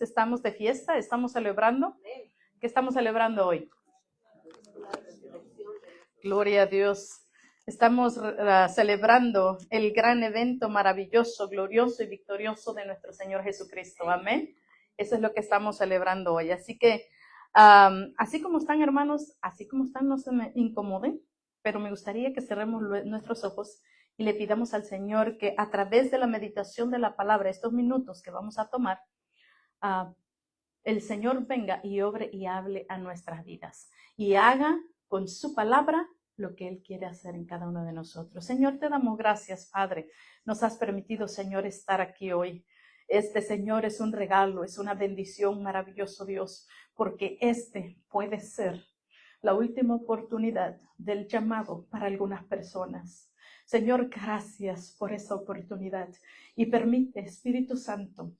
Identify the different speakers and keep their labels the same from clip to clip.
Speaker 1: estamos de fiesta, estamos celebrando. ¿Qué estamos celebrando hoy? Gloria a Dios. Estamos celebrando el gran evento maravilloso, glorioso y victorioso de nuestro Señor Jesucristo. Amén. Eso es lo que estamos celebrando hoy. Así que, así como están, hermanos, así como están, no se me incomoden, pero me gustaría que cerremos nuestros ojos y le pidamos al Señor que a través de la meditación de la palabra, estos minutos que vamos a tomar, el Señor venga y obre y hable a nuestras vidas y haga con su palabra lo que Él quiere hacer en cada uno de nosotros. Señor, te damos gracias, Padre. Nos has permitido, Señor, estar aquí hoy. Señor, es un regalo, es una bendición, maravilloso Dios, porque puede ser la última oportunidad del llamado para algunas personas. Señor, gracias por esa oportunidad y permite, Espíritu Santo,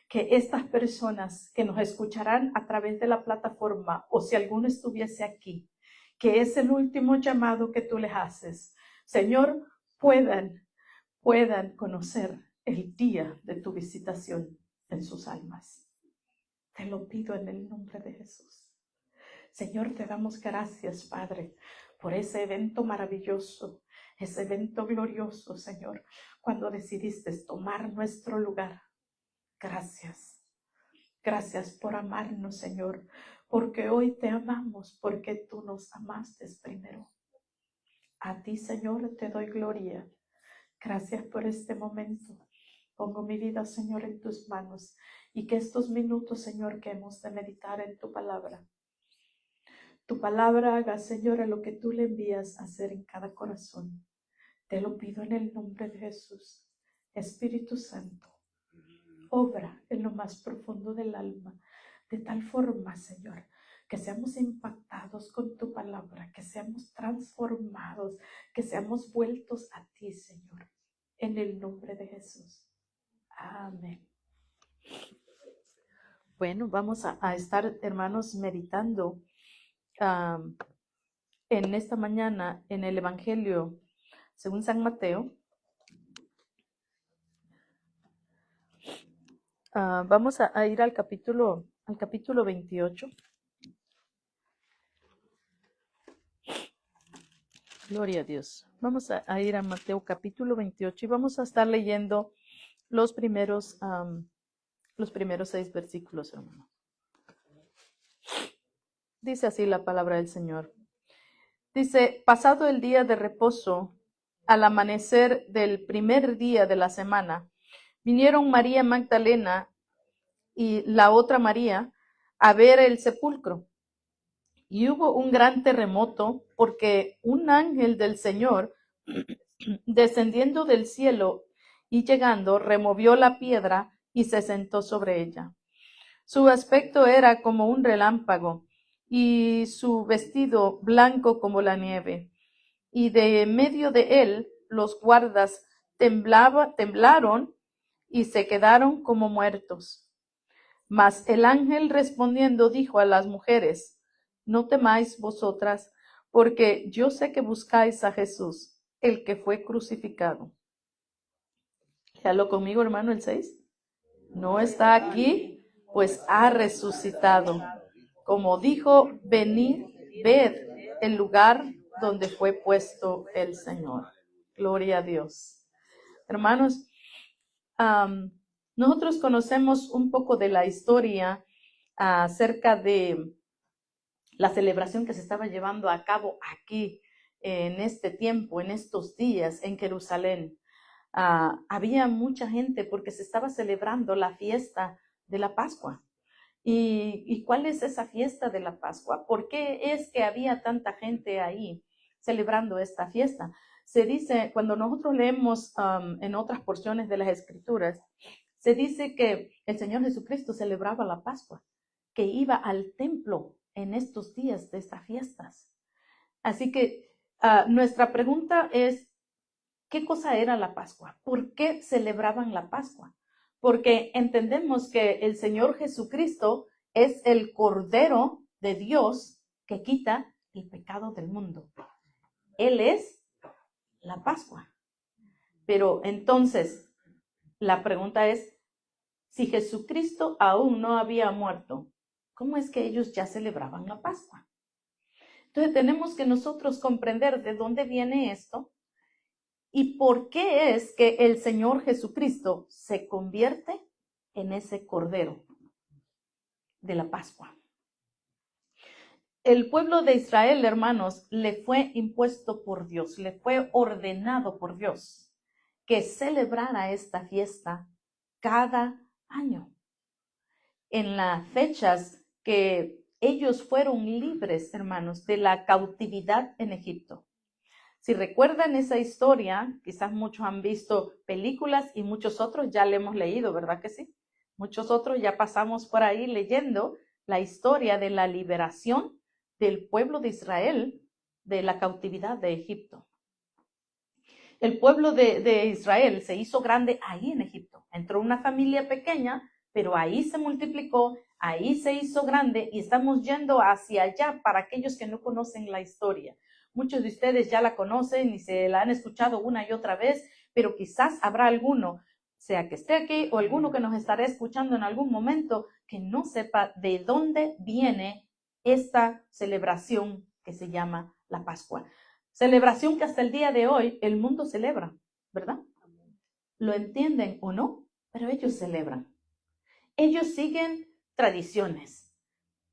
Speaker 1: que estas personas que nos escucharán a través de la plataforma, o si alguno estuviese aquí, que es el último llamado que tú les haces, Señor, puedan conocer el día de tu visitación en sus almas. Te lo pido en el nombre de Jesús. Señor, te damos gracias, Padre, por ese evento maravilloso, ese evento glorioso, Señor, cuando decidiste tomar nuestro lugar. Gracias. Gracias por amarnos, Señor, porque hoy te amamos, porque tú nos amaste primero. A ti, Señor, te doy gloria. Gracias por este momento. Pongo mi vida, Señor, en tus manos y que estos minutos, Señor, que hemos de meditar en tu palabra haga, Señor, a lo que tú le envías a hacer en cada corazón. Te lo pido en el nombre de Jesús. Espíritu Santo, obra en lo más profundo del alma, de tal forma, Señor, que seamos impactados con tu palabra, que seamos transformados, que seamos vueltos a ti, Señor, en el nombre de Jesús. Amén. Bueno, vamos a estar, hermanos, meditando en esta mañana en el Evangelio según San Mateo. Vamos a ir al capítulo 28. Gloria a Dios. Vamos a ir a Mateo capítulo 28 y vamos a estar leyendo los primeros 6 versículos, hermano. Dice así la palabra del Señor. Dice, pasado el día de reposo, al amanecer del primer día de la semana, vinieron María Magdalena y la otra María a ver el sepulcro. Y hubo un gran terremoto porque un ángel del Señor, descendiendo del cielo y llegando, removió la piedra y se sentó sobre ella. Su aspecto era como un relámpago y su vestido blanco como la nieve. Y de medio de él los guardas temblaron y se quedaron como muertos. Mas el ángel respondiendo dijo a las mujeres, no temáis vosotras, porque yo sé que buscáis a Jesús, el que fue crucificado. Léalo conmigo, hermano, el 6. No está aquí, pues ha resucitado. Como dijo, venid, ved el lugar donde fue puesto el Señor. Gloria a Dios. Hermanos, nosotros conocemos un poco de la historia acerca de la celebración que se estaba llevando a cabo aquí en este tiempo, en estos días en Jerusalén. Había mucha gente porque se estaba celebrando la fiesta de la Pascua. ¿Y cuál es esa fiesta de la Pascua? ¿Por qué es que había tanta gente ahí celebrando esta fiesta? Se dice, cuando nosotros leemos en otras porciones de las Escrituras, se dice que el Señor Jesucristo celebraba la Pascua, que iba al templo en estos días de estas fiestas. Así que nuestra pregunta es, ¿qué cosa era la Pascua? ¿Por qué celebraban la Pascua? Porque entendemos que el Señor Jesucristo es el Cordero de Dios que quita el pecado del mundo. Él es la Pascua. Pero entonces, la pregunta es, Si Jesucristo aún no había muerto, ¿cómo es que ellos ya celebraban la Pascua? Entonces tenemos que nosotros comprender de dónde viene esto y por qué es que el Señor Jesucristo se convierte en ese Cordero de la Pascua. El pueblo de Israel, hermanos, le fue impuesto por Dios, le fue ordenado por Dios que celebrara esta fiesta cada año. En las fechas que ellos fueron libres, hermanos, de la cautividad en Egipto. Si recuerdan esa historia, quizás muchos han visto películas y muchos otros ya le hemos leído, ¿verdad que sí? Muchos otros ya pasamos por ahí leyendo la historia de la liberación del pueblo de Israel de la cautividad de Egipto. El pueblo de Israel se hizo grande ahí en Egipto. Entró una familia pequeña, pero ahí se multiplicó, ahí se hizo grande y estamos yendo hacia allá para aquellos que no conocen la historia. Muchos de ustedes ya la conocen y se la han escuchado una y otra vez, pero quizás habrá alguno, sea que esté aquí o alguno que nos estará escuchando en algún momento, que no sepa de dónde viene esta celebración que se llama la Pascua. Celebración que hasta el día de hoy el mundo celebra, ¿verdad? Lo entienden o no, pero ellos celebran. Ellos siguen tradiciones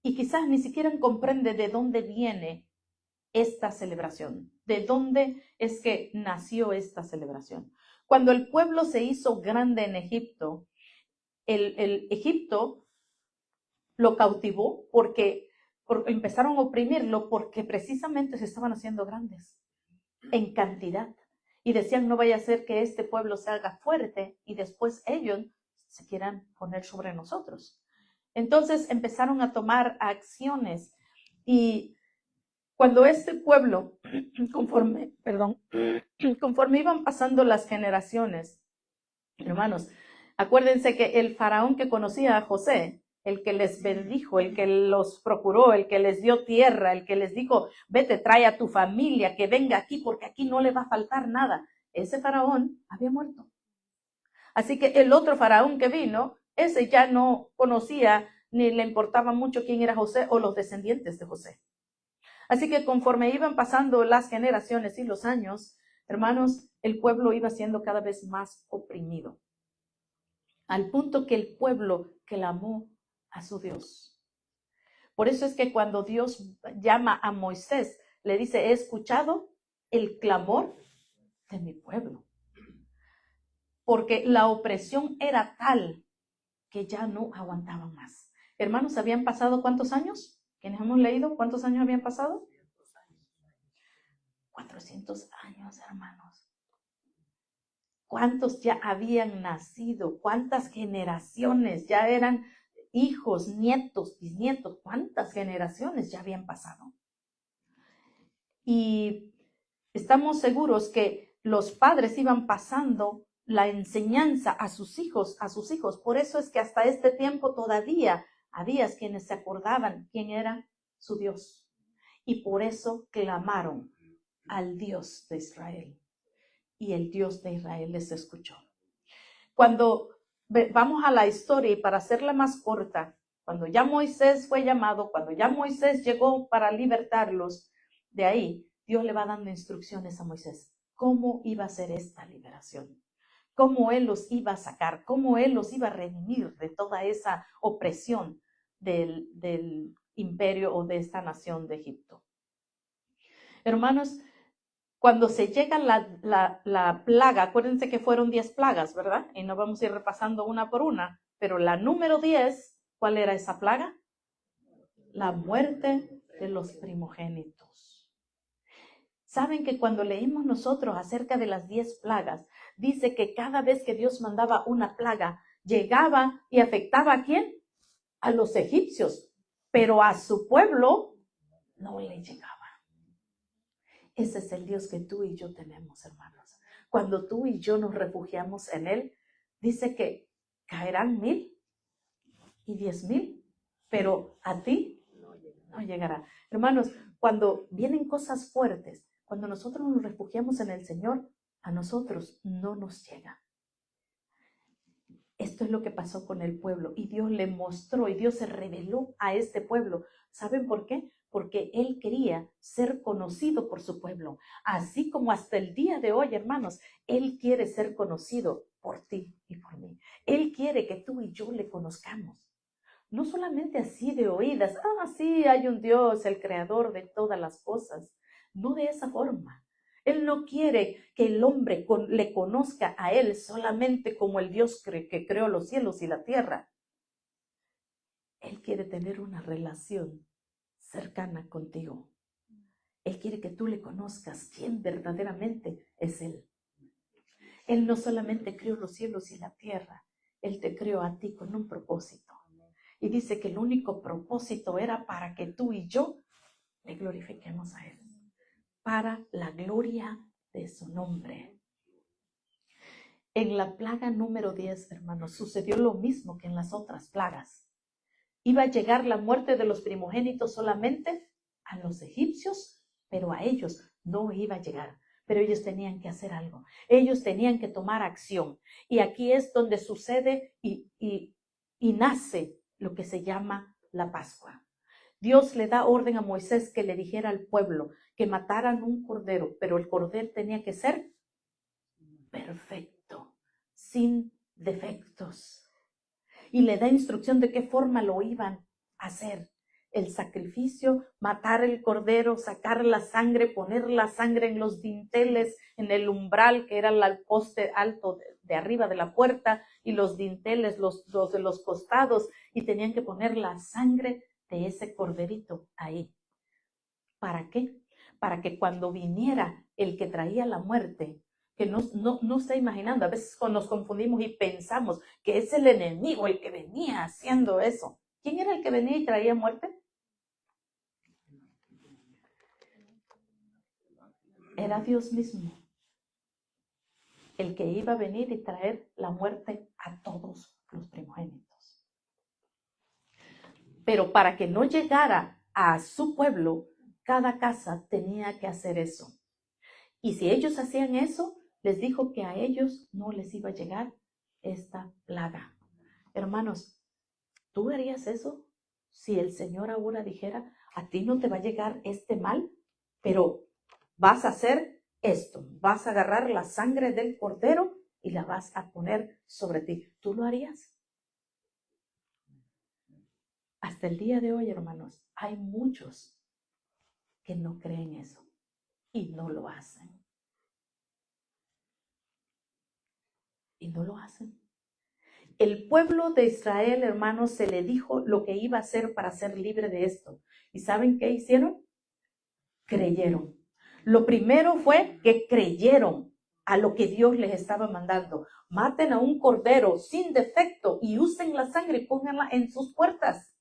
Speaker 1: y quizás ni siquiera comprenden de dónde viene esta celebración, de dónde es que nació esta celebración. Cuando el pueblo se hizo grande en Egipto, el Egipto lo cautivó porque empezaron a oprimirlo porque precisamente se estaban haciendo grandes en cantidad. Y decían, no vaya a ser que este pueblo se haga fuerte y después ellos se quieran poner sobre nosotros. Entonces empezaron a tomar acciones y cuando este pueblo, conforme iban pasando las generaciones, hermanos, acuérdense que el faraón que conocía a José, el que les bendijo, el que los procuró, el que les dio tierra, el que les dijo, vete, trae a tu familia, que venga aquí, porque aquí no le va a faltar nada. Ese faraón había muerto. Así que el otro faraón que vino, ese ya no conocía ni le importaba mucho quién era José o los descendientes de José. Así que conforme iban pasando las generaciones y los años, hermanos, el pueblo iba siendo cada vez más oprimido. Al punto que el pueblo clamó a su Dios. Por eso es que cuando Dios llama a Moisés, le dice, he escuchado el clamor de mi pueblo. Porque la opresión era tal que ya no aguantaban más. Hermanos, ¿habían pasado cuántos años? ¿Quiénes hemos leído? ¿Cuántos años habían pasado? 400 años, hermanos. ¿Cuántos ya habían nacido? ¿Cuántas generaciones ya eran hijos, nietos, bisnietos? ¿Cuántas generaciones ya habían pasado? Y estamos seguros que los padres iban pasando la enseñanza a sus hijos. Por eso es que hasta este tiempo todavía había quienes se acordaban quién era su Dios. Y por eso clamaron al Dios de Israel. Y el Dios de Israel les escuchó. Cuando vamos a la historia, y para hacerla más corta, cuando ya Moisés fue llamado, cuando ya Moisés llegó para libertarlos, de ahí Dios le va dando instrucciones a Moisés. ¿Cómo iba a ser esta liberación? ¿Cómo él los iba a sacar? ¿Cómo él los iba a redimir de toda esa opresión del imperio o de esta nación de Egipto? Hermanos, cuando se llega la plaga, acuérdense que fueron 10 plagas, ¿verdad? Y no vamos a ir repasando una por una, pero la número 10, ¿cuál era esa plaga? La muerte de los primogénitos. Saben que cuando leímos nosotros acerca de las 10 plagas, dice que cada vez que Dios mandaba una plaga, llegaba y afectaba ¿a quién? A los egipcios, pero a su pueblo no le llegaba. Ese es el Dios que tú y yo tenemos, hermanos. Cuando tú y yo nos refugiamos en Él, dice que caerán 1000 y 10,000, pero a ti no llegará. Hermanos, cuando vienen cosas fuertes, cuando nosotros nos refugiamos en el Señor, a nosotros no nos llega. Esto es lo que pasó con el pueblo y Dios le mostró y Dios se reveló a este pueblo. ¿Saben por qué? Porque Él quería ser conocido por su pueblo. Así como hasta el día de hoy, hermanos, Él quiere ser conocido por ti y por mí. Él quiere que tú y yo le conozcamos. No solamente así de oídas, sí, hay un Dios, el creador de todas las cosas. No de esa forma. Él no quiere que el hombre le conozca a Él solamente como el Dios que creó los cielos y la tierra. Él quiere tener una relación cercana contigo. Él quiere que tú le conozcas quién verdaderamente es Él. Él no solamente creó los cielos y la tierra, Él te creó a ti con un propósito. Y dice que el único propósito era para que tú y yo le glorifiquemos a Él. Para la gloria de su nombre. En la plaga número 10, hermanos, sucedió lo mismo que en las otras plagas. Iba a llegar la muerte de los primogénitos solamente a los egipcios, pero a ellos no iba a llegar. Pero ellos tenían que hacer algo. Ellos tenían que tomar acción. Y aquí es donde sucede y nace lo que se llama la Pascua. Dios le da orden a Moisés que le dijera al pueblo que mataran un cordero, pero el cordero tenía que ser perfecto, sin defectos. Y le da instrucción de qué forma lo iban a hacer. El sacrificio, matar el cordero, sacar la sangre, poner la sangre en los dinteles, en el umbral que era el poste alto de arriba de la puerta y los dinteles, los de los costados, y tenían que poner la sangre de ese corderito ahí. ¿Para qué? Para que cuando viniera el que traía la muerte, que no está imaginando, a veces nos confundimos y pensamos que es el enemigo el que venía haciendo eso. ¿Quién era el que venía y traía muerte? Era Dios mismo, el que iba a venir y traer la muerte a todos los primogénitos. Pero para que no llegara a su pueblo, cada casa tenía que hacer eso. Y si ellos hacían eso, les dijo que a ellos no les iba a llegar esta plaga. Hermanos, ¿tú harías eso? Si el Señor ahora dijera, a ti no te va a llegar este mal, pero vas a hacer esto, vas a agarrar la sangre del cordero y la vas a poner sobre ti. ¿Tú lo harías? Hasta el día de hoy, hermanos, hay muchos que no creen eso y no lo hacen. Y no lo hacen. El pueblo de Israel, hermanos, se le dijo lo que iba a hacer para ser libre de esto. ¿Y saben qué hicieron? Creyeron. Lo primero fue que creyeron a lo que Dios les estaba mandando. Maten a un cordero sin defecto y usen la sangre y pónganla en sus puertas.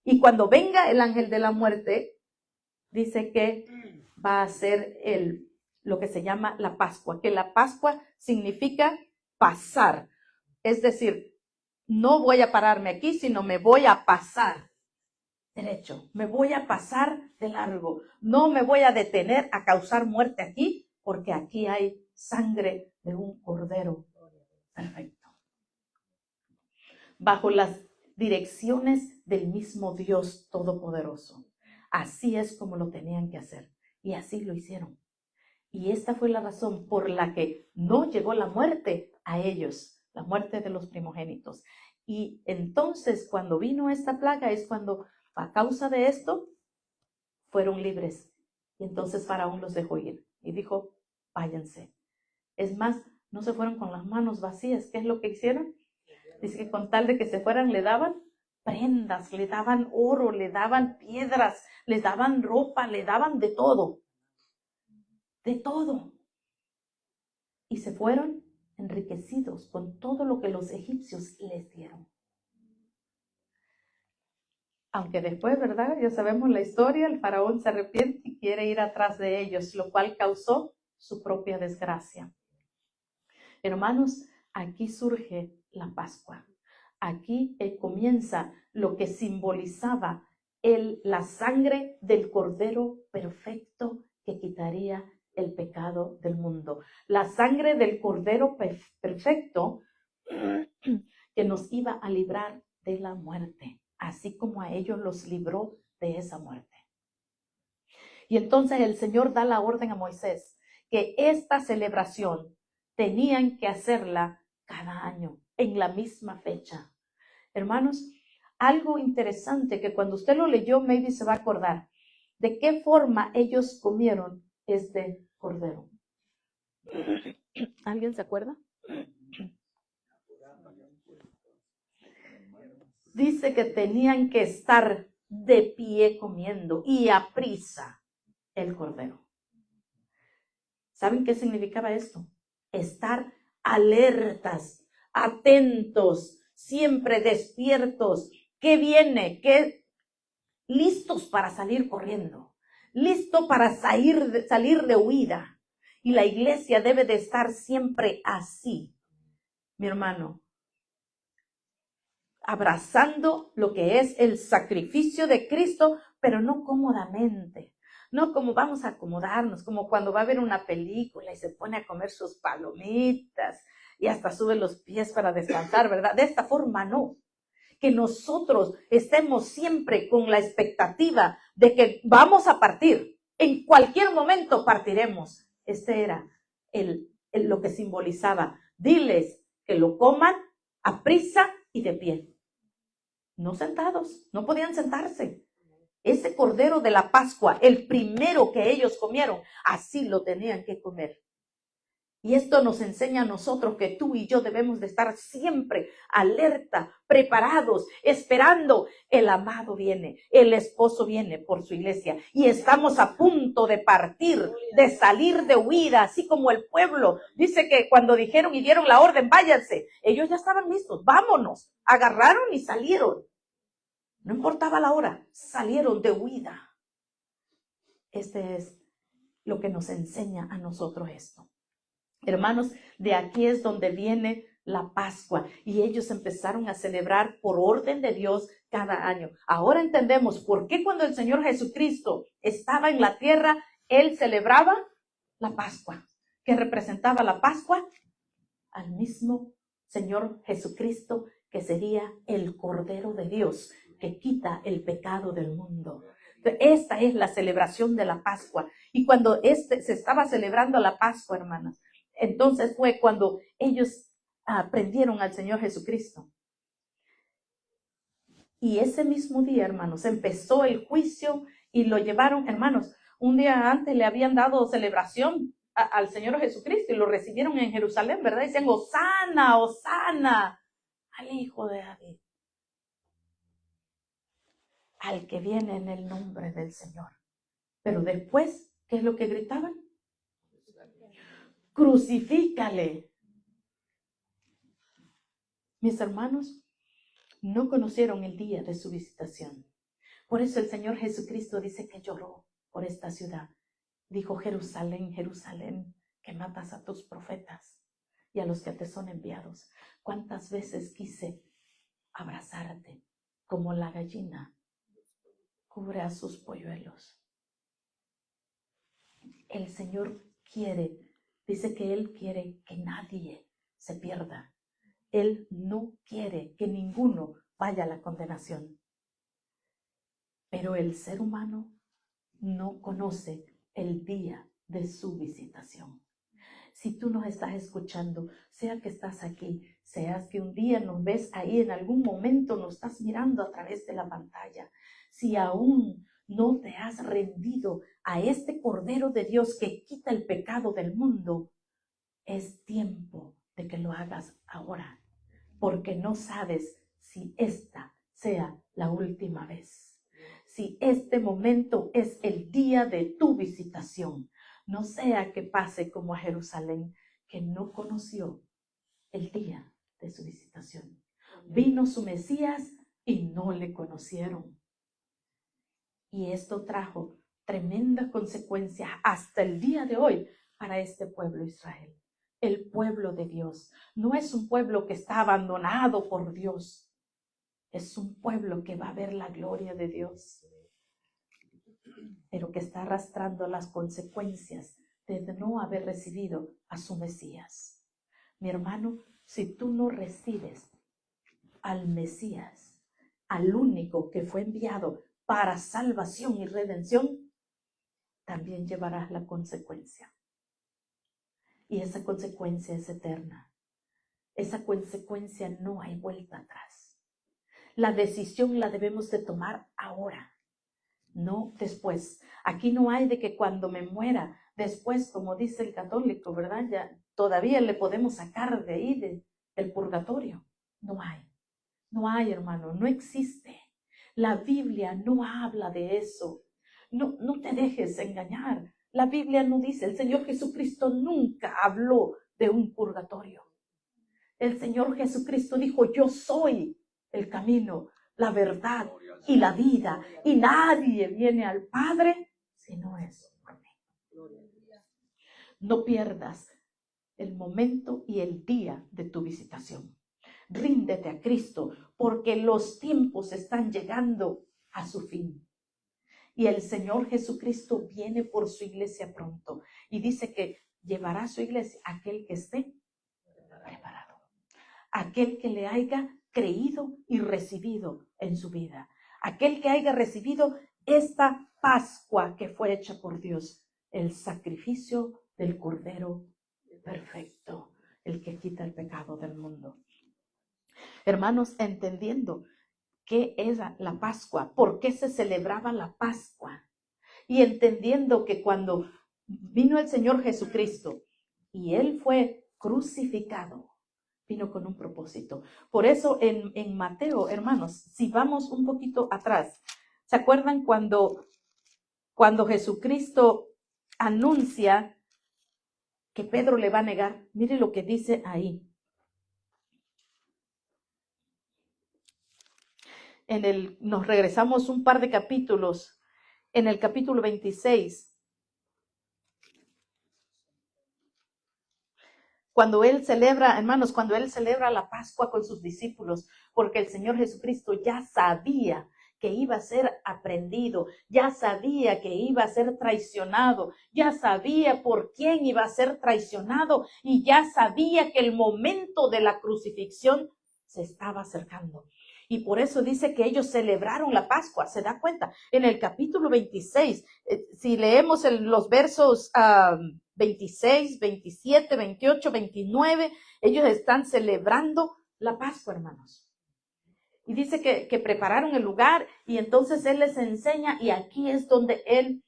Speaker 1: Y cuando venga el ángel de la muerte, dice que va a ser lo que se llama la Pascua, que la Pascua significa pasar. Es decir, no voy a pararme aquí, sino me voy a pasar derecho, me voy a pasar de largo, no me voy a detener a causar muerte aquí, porque aquí hay sangre de un cordero perfecto. Bajo las direcciones del mismo Dios Todopoderoso. Así es como lo tenían que hacer, y así lo hicieron. Y esta fue la razón por la que no llegó la muerte a ellos, la muerte de los primogénitos. Y entonces cuando vino esta plaga es cuando a causa de esto fueron libres. Y entonces Faraón los dejó ir y dijo, váyanse. Es más, no se fueron con las manos vacías. ¿Qué es lo que hicieron? Dice que con tal de que se fueran le daban prendas, le daban oro, le daban piedras, le daban ropa, le daban de todo. De todo. Y se fueron enriquecidos con todo lo que los egipcios les dieron. Aunque después, ¿verdad? Ya sabemos la historia, el faraón se arrepiente y quiere ir atrás de ellos, lo cual causó su propia desgracia. Hermanos, aquí surge la Pascua. Aquí comienza lo que simbolizaba la sangre del Cordero perfecto que quitaría el pecado del mundo. La sangre del Cordero perfecto que nos iba a librar de la muerte, así como a ellos los libró de esa muerte. Y entonces el Señor da la orden a Moisés que esta celebración tenían que hacerla cada año, en la misma fecha. Hermanos, algo interesante que cuando usted lo leyó, maybe se va a acordar de qué forma ellos comieron este cordero. ¿Alguien se acuerda? Dice que tenían que estar de pie comiendo y a prisa el cordero. ¿Saben qué significaba esto? Estar alertas, atentos, siempre despiertos. ¿Qué viene? ¿Qué? Listos para salir corriendo, listo para salir de huida. Y la iglesia debe de estar siempre así, mi hermano, abrazando lo que es el sacrificio de Cristo, pero no cómodamente, no como vamos a acomodarnos, como cuando va a ver una película y se pone a comer sus palomitas y hasta sube los pies para descansar, ¿verdad? De esta forma no. Que nosotros estemos siempre con la expectativa de que vamos a partir. En cualquier momento partiremos. Este era lo que simbolizaba. Diles que lo coman a prisa y de pie. No sentados, no podían sentarse. Ese cordero de la Pascua, el primero que ellos comieron, así lo tenían que comer. Y esto nos enseña a nosotros que tú y yo debemos de estar siempre alerta, preparados, esperando. El amado viene, el esposo viene por su iglesia y estamos a punto de partir, de salir de huida, así como el pueblo. Dice que cuando dijeron y dieron la orden, váyanse, ellos ya estaban listos, vámonos, agarraron y salieron. No importaba la hora, salieron de huida. Este es lo que nos enseña a nosotros esto. Hermanos, de aquí es donde viene la Pascua y ellos empezaron a celebrar por orden de Dios cada año. Ahora entendemos por qué cuando el Señor Jesucristo estaba en la tierra, Él celebraba la Pascua. ¿Qué representaba la Pascua? Al mismo Señor Jesucristo, que sería el Cordero de Dios, que quita el pecado del mundo. Esta es la celebración de la Pascua. Y cuando se estaba celebrando la Pascua, hermanas, entonces fue cuando ellos prendieron al Señor Jesucristo. Y ese mismo día, hermanos, empezó el juicio y lo llevaron, hermanos, un día antes le habían dado celebración al Señor Jesucristo y lo recibieron en Jerusalén, ¿verdad? Dicen, Hosana, Hosana, al Hijo de David, al que viene en el nombre del Señor. Pero después, ¿qué es lo que gritaban? Crucifícale. Mis hermanos, no conocieron el día de su visitación. Por eso el Señor Jesucristo dice que lloró por esta ciudad. Dijo, Jerusalén, Jerusalén, que matas a tus profetas y a los que te son enviados. ¿Cuántas veces quise abrazarte como la gallina cubre a sus polluelos? El Señor quiere, dice que Él quiere que nadie se pierda. Él no quiere que ninguno vaya a la condenación. Pero el ser humano no conoce el día de su visitación. Si tú nos estás escuchando, sea que estás aquí, seas que un día nos ves ahí, en algún momento nos estás mirando a través de la pantalla, si aún no te has rendido a este Cordero de Dios que quita el pecado del mundo, es tiempo de que lo hagas ahora, porque no sabes si esta sea la última vez. Si este momento es el día de tu visitación, no sea que pase como a Jerusalén, que no conoció el día de su visitación. Vino su Mesías y no le conocieron. Y esto trajo tremendas consecuencias hasta el día de hoy para este pueblo Israel. El pueblo de Dios no es un pueblo que está abandonado por Dios. Es un pueblo que va a ver la gloria de Dios, pero que está arrastrando las consecuencias de no haber recibido a su Mesías. Mi hermano, Si tú no recibes al Mesías, al único que fue enviado para salvación y redención, también llevarás la consecuencia. Y esa consecuencia es eterna. Esa consecuencia no hay vuelta atrás. La decisión la debemos de tomar ahora, no después. Aquí no hay de que cuando me muera, después, como dice el católico, ¿verdad? Ya todavía le podemos sacar de ahí, del purgatorio. No hay, hermano, no existe. La Biblia no habla de eso. No te dejes engañar. La Biblia no dice, el Señor Jesucristo nunca habló de un purgatorio. El Señor Jesucristo dijo, yo soy el camino, la verdad y la vida, y nadie viene al Padre si no es por mí. No pierdas el momento y el día de tu visitación. Ríndete a Cristo, porque los tiempos están llegando a su fin. Y el Señor Jesucristo viene por su iglesia pronto. Y dice que llevará a su iglesia aquel que esté preparado. Aquel que le haya creído y recibido en su vida. Aquel que haya recibido esta Pascua que fue hecha por Dios. El sacrificio del Cordero perfecto. El que quita el pecado del mundo. Hermanos, entendiendo qué era la Pascua, por qué se celebraba la Pascua, y entendiendo que cuando vino el Señor Jesucristo y Él fue crucificado, vino con un propósito. Por eso en Mateo, hermanos, si vamos un poquito atrás, ¿se acuerdan cuando Jesucristo anuncia que Pedro le va a negar? Mire lo que dice ahí. Nos regresamos un par de capítulos, en el capítulo 26, cuando él celebra, hermanos, cuando él celebra la Pascua con sus discípulos, porque el Señor Jesucristo ya sabía que iba a ser aprendido, ya sabía que iba a ser traicionado, ya sabía por quién iba a ser traicionado y ya sabía que el momento de la crucifixión se estaba acercando. Y por eso dice que ellos celebraron la Pascua. ¿Se da cuenta? En el capítulo 26, si leemos los versos 26, 27, 28, 29, ellos están celebrando la Pascua, hermanos. Y dice que prepararon el lugar y entonces Él les enseña, y aquí es donde Él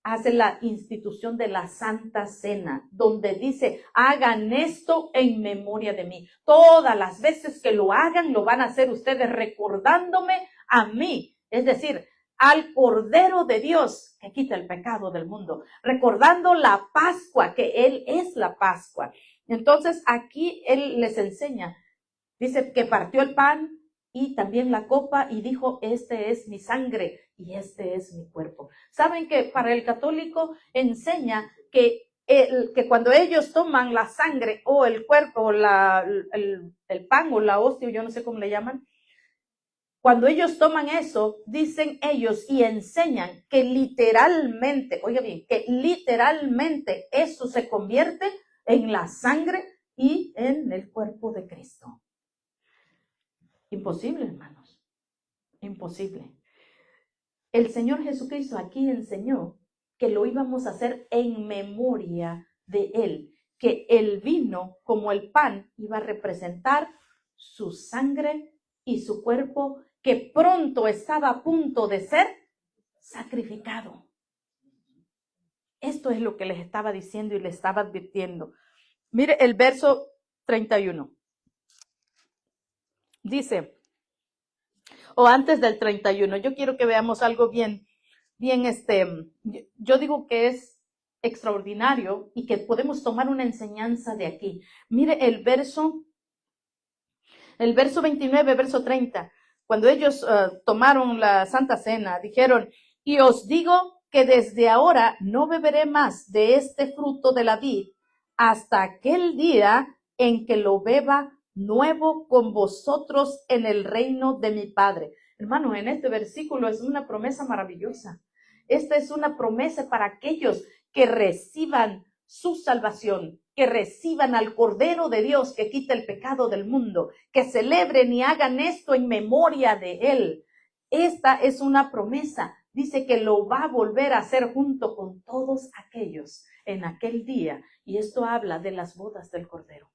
Speaker 1: hace la institución de la Santa Cena, donde dice, hagan esto en memoria de mí. Todas las veces que lo hagan, lo van a hacer ustedes recordándome a mí, es decir, al Cordero de Dios que quita el pecado del mundo, recordando la Pascua, que Él es la Pascua. Entonces aquí Él les enseña, dice que partió el pan y también la copa y dijo, este es mi sangre y este es mi cuerpo. Saben que para el católico enseña que cuando ellos toman la sangre o el cuerpo, o el pan o la hostia, yo no sé cómo le llaman, cuando ellos toman eso, dicen ellos y enseñan que literalmente, oiga bien, que literalmente eso se convierte en la sangre y en el cuerpo de Cristo. Imposible, hermanos, imposible. El Señor Jesucristo aquí enseñó que lo íbamos a hacer en memoria de Él, que el vino como el pan iba a representar su sangre y su cuerpo que pronto estaba a punto de ser sacrificado. Esto es lo que les estaba diciendo y les estaba advirtiendo. Mire el verso 31. Dice, o antes del 31, yo quiero que veamos algo bien, yo digo que es extraordinario y que podemos tomar una enseñanza de aquí. Mire el verso 29, verso 30, cuando ellos tomaron la Santa Cena, dijeron, y os digo que desde ahora no beberé más de este fruto de la vid hasta aquel día en que lo beba nuevo con vosotros en el reino de mi Padre. Hermano, en este versículo es una promesa maravillosa. Esta es una promesa para aquellos que reciban su salvación, que reciban al Cordero de Dios que quita el pecado del mundo, que celebren y hagan esto en memoria de Él. Esta es una promesa. Dice que lo va a volver a hacer junto con todos aquellos en aquel día. Y esto habla de las bodas del Cordero.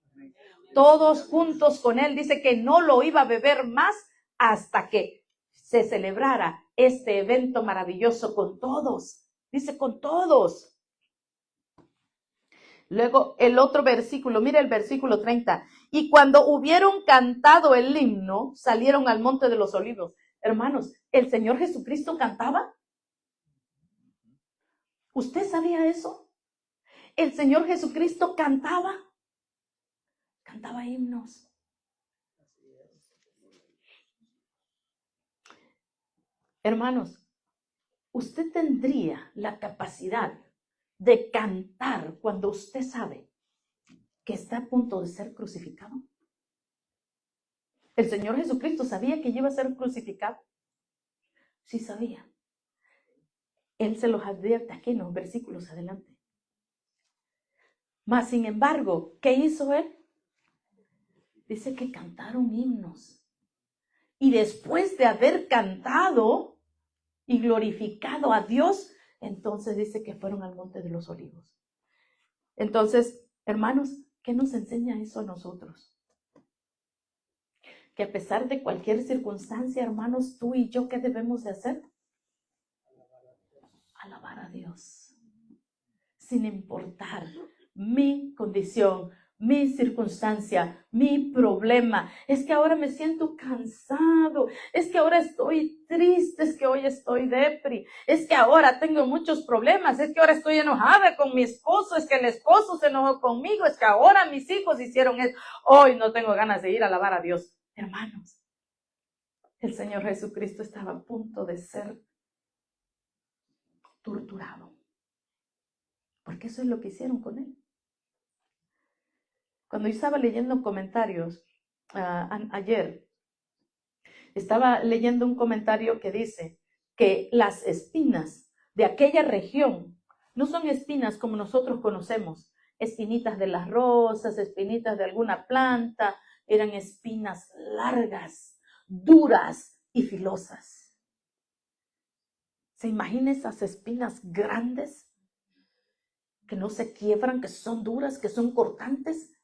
Speaker 1: Todos juntos con Él. Dice que no lo iba a beber más hasta que se celebrara este evento maravilloso con todos. Dice con todos. Luego el otro versículo, mira el versículo 30. Y cuando hubieron cantado el himno, salieron al monte de los olivos. Hermanos, ¿el Señor Jesucristo cantaba? ¿Usted sabía eso? El Señor Jesucristo cantaba himnos. Hermanos, usted tendría la capacidad de cantar cuando usted sabe que está a punto de ser crucificado. ¿El Señor Jesucristo sabía que iba a ser crucificado? Sí sabía. Él se los advierte aquí en los versículos adelante. Mas, sin embargo, ¿qué hizo Él? Dice que cantaron himnos. Y después de haber cantado y glorificado a Dios, entonces dice que fueron al monte de los olivos. Entonces, hermanos, ¿qué nos enseña eso a nosotros? Que a pesar de cualquier circunstancia, hermanos, tú y yo, ¿qué debemos de hacer? Alabar a Dios. Sin importar mi condición, mi circunstancia, mi problema. Es que ahora me siento cansado, es que ahora estoy triste, es que hoy estoy depri, es que ahora tengo muchos problemas, es que ahora estoy enojada con mi esposo, es que el esposo se enojó conmigo, es que ahora mis hijos hicieron eso. Hoy no tengo ganas de ir a alabar a Dios. Hermanos, el Señor Jesucristo estaba a punto de ser torturado, porque eso es lo que hicieron con Él. Cuando yo estaba leyendo comentarios ayer, estaba leyendo un comentario que dice que las espinas de aquella región no son espinas como nosotros conocemos, espinitas de las rosas, espinitas de alguna planta, eran espinas largas, duras y filosas. ¿Se imagina esas espinas grandes que no se quiebran, que son duras, que son cortantes?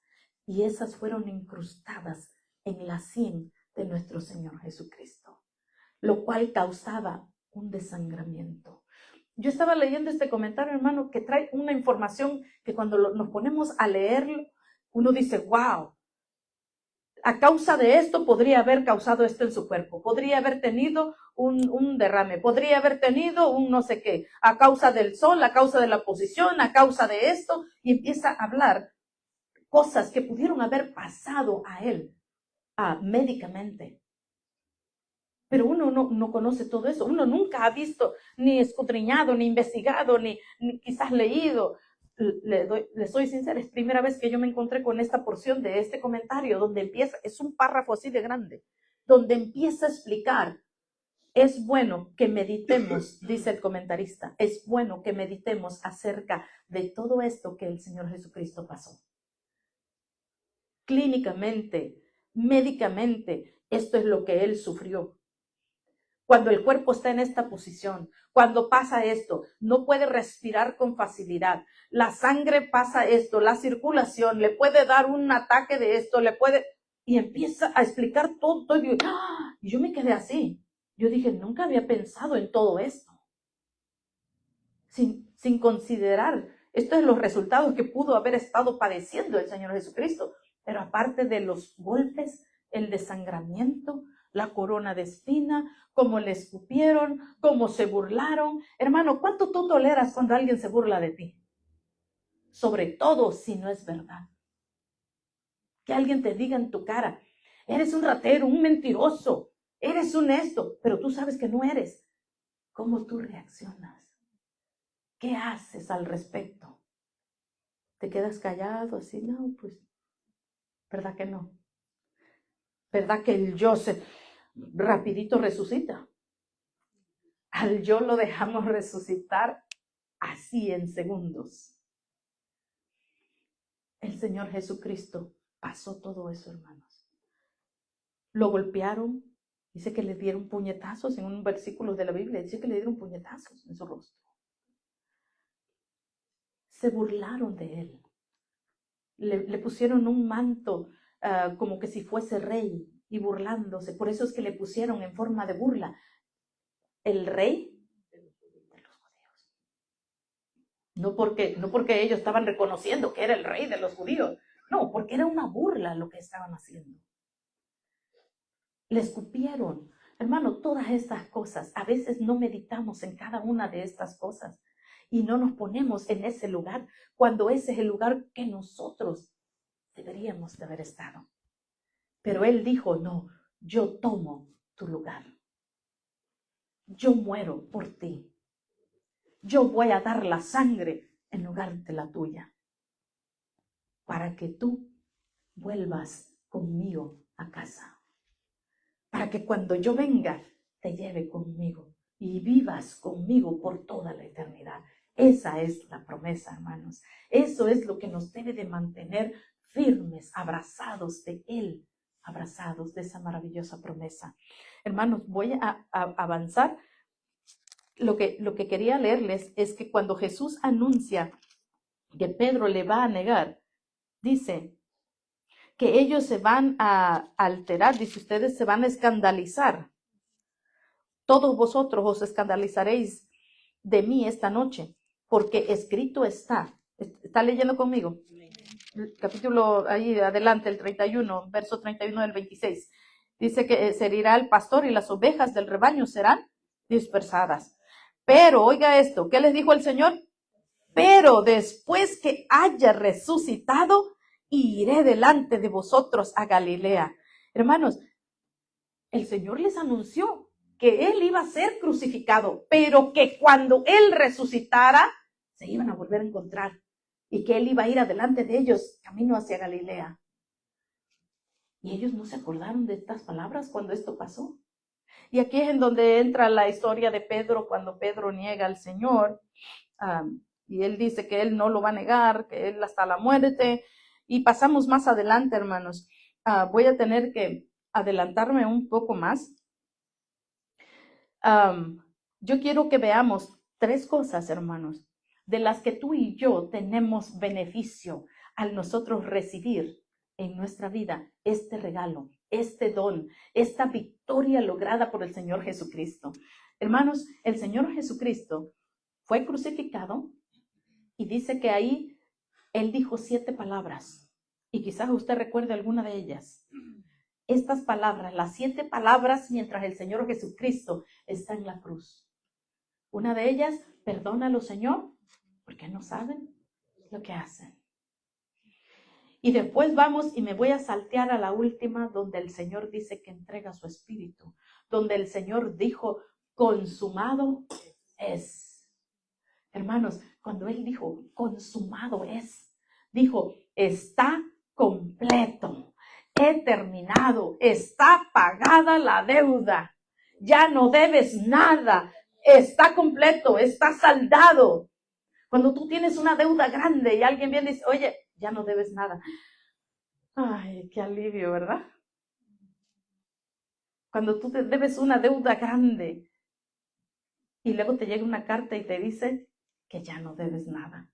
Speaker 1: Y esas fueron incrustadas en la sien de nuestro Señor Jesucristo, lo cual causaba un desangramiento. Yo estaba leyendo este comentario, hermano, que trae una información que cuando nos ponemos a leerlo, uno dice, wow, a causa de esto podría haber causado esto en su cuerpo, podría haber tenido un derrame, podría haber tenido un no sé qué, a causa del sol, a causa de la posición, a causa de esto, y empieza a hablar cosas que pudieron haber pasado a él médicamente. Pero uno no conoce todo eso, uno nunca ha visto, ni escudriñado, ni investigado, ni quizás leído. Le soy sincera, es primera vez que yo me encontré con esta porción de este comentario, donde empieza, es un párrafo así de grande, donde empieza a explicar, es bueno que meditemos, dice el comentarista, es bueno que meditemos acerca de todo esto que el Señor Jesucristo pasó. Clínicamente, médicamente, esto es lo que Él sufrió. Cuando el cuerpo está en esta posición, cuando pasa esto, no puede respirar con facilidad. La sangre pasa esto, la circulación, le puede dar un ataque de esto, le puede... Y empieza a explicar todo. Y yo me quedé así. Yo dije, nunca había pensado en todo esto. Sin considerar estos son los resultados que pudo haber estado padeciendo el Señor Jesucristo. Pero aparte de los golpes, el desangramiento, la corona de espina, cómo le escupieron, cómo se burlaron. Hermano, ¿cuánto tú toleras cuando alguien se burla de ti? Sobre todo si no es verdad. Que alguien te diga en tu cara, eres un ratero, un mentiroso, eres un esto, pero tú sabes que no eres. ¿Cómo tú reaccionas? ¿Qué haces al respecto? ¿Te quedas callado así? No, pues, ¿verdad que no? ¿Verdad que el yo rapidito resucita? Al yo lo dejamos resucitar así en segundos. El Señor Jesucristo pasó todo eso, hermanos. Lo golpearon, dice que le dieron puñetazos, en un versículo de la Biblia dice que le dieron puñetazos en su rostro. Se burlaron de él. Le pusieron un manto como que si fuese rey y burlándose. Por eso es que le pusieron en forma de burla el rey de los judíos. No porque ellos estaban reconociendo que era el rey de los judíos. No, porque era una burla lo que estaban haciendo. Le escupieron. Hermano, todas estas cosas, a veces no meditamos en cada una de estas cosas y no nos ponemos en ese lugar cuando ese es el lugar que nosotros deberíamos de haber estado. Pero él dijo, no, yo tomo tu lugar. Yo muero por ti. Yo voy a dar la sangre en lugar de la tuya, para que tú vuelvas conmigo a casa. Para que cuando yo venga, te lleve conmigo y vivas conmigo por toda la eternidad. Esa es la promesa, hermanos. Eso es lo que nos debe de mantener firmes, abrazados de Él, abrazados de esa maravillosa promesa. Hermanos, voy a avanzar. Lo que quería leerles es que cuando Jesús anuncia que Pedro le va a negar, dice que ellos se van a alterar, dice, ustedes se van a escandalizar. Todos vosotros os escandalizaréis de mí esta noche, porque escrito está. ¿Está leyendo conmigo? El capítulo ahí adelante, el 31, verso 31 del 26. Dice que se herirá el pastor y las ovejas del rebaño serán dispersadas. Pero, oiga esto, ¿qué les dijo el Señor? Pero después que haya resucitado, iré delante de vosotros a Galilea. Hermanos, el Señor les anunció que Él iba a ser crucificado, pero que cuando Él resucitara, se iban a volver a encontrar y que Él iba a ir adelante de ellos, camino hacia Galilea. Y ellos no se acordaron de estas palabras cuando esto pasó. Y aquí es en donde entra la historia de Pedro, cuando Pedro niega al Señor. Y él dice que él no lo va a negar, que él hasta la muerte. Y pasamos más adelante, hermanos. Voy a tener que adelantarme un poco más. Yo quiero que veamos 3 cosas, hermanos, de las que tú y yo tenemos beneficio al nosotros recibir en nuestra vida este regalo, este don, esta victoria lograda por el Señor Jesucristo. Hermanos, el Señor Jesucristo fue crucificado y dice que ahí Él dijo 7 palabras y quizás usted recuerde alguna de ellas. Estas palabras, las 7 palabras mientras el Señor Jesucristo está en la cruz. Una de ellas, perdónalo, Señor, porque no saben lo que hacen. Y después vamos y me voy a saltear a la última, donde el Señor dice que entrega su espíritu, donde el Señor dijo, consumado es. Hermanos, cuando Él dijo, consumado es, dijo, está completo. He terminado, está pagada la deuda, ya no debes nada, está completo, está saldado. Cuando tú tienes una deuda grande y alguien viene y dice, oye, ya no debes nada. Ay, qué alivio, ¿verdad? Cuando tú te debes una deuda grande y luego te llega una carta y te dice que ya no debes nada.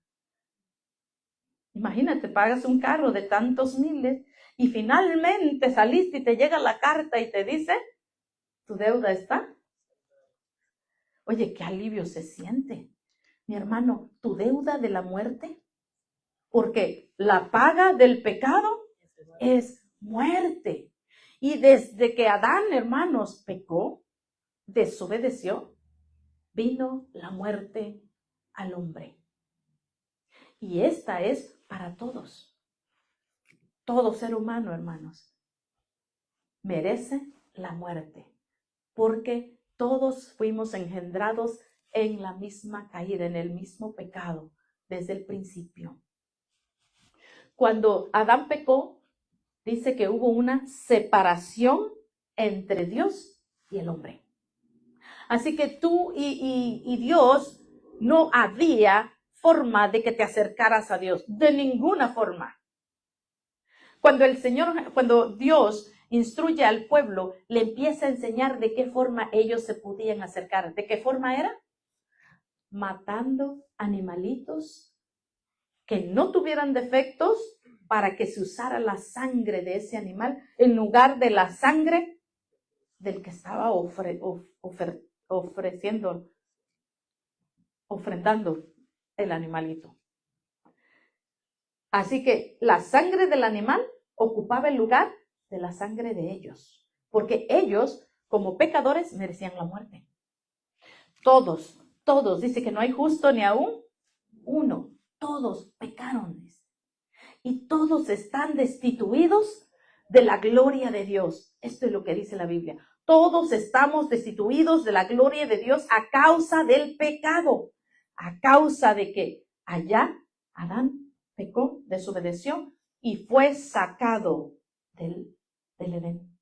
Speaker 1: Imagínate, pagas un carro de tantos miles y finalmente saliste y te llega la carta y te dice, tu deuda está. Oye, qué alivio se siente. Mi hermano, tu deuda de la muerte, porque la paga del pecado es muerte. Y desde que Adán, hermanos, pecó, desobedeció, vino la muerte al hombre. Y esta es para todos. Todo ser humano, hermanos, merece la muerte, porque todos fuimos engendrados en la misma caída, en el mismo pecado, desde el principio. Cuando Adán pecó, dice que hubo una separación entre Dios y el hombre. Así que tú y Dios, no había forma de que te acercaras a Dios, de ninguna forma. Cuando Dios instruye al pueblo, le empieza a enseñar de qué forma ellos se podían acercar. ¿De qué forma era? Matando animalitos que no tuvieran defectos para que se usara la sangre de ese animal en lugar de la sangre del que estaba ofrendando el animalito. Así que la sangre del animal ocupaba el lugar de la sangre de ellos, porque ellos, como pecadores, merecían la muerte. Todos, dice que no hay justo ni aún uno, todos pecaron. Y todos están destituidos de la gloria de Dios. Esto es lo que dice la Biblia. Todos estamos destituidos de la gloria de Dios a causa del pecado, a causa de que allá Adán pecó, desobedeció y fue sacado del Edén.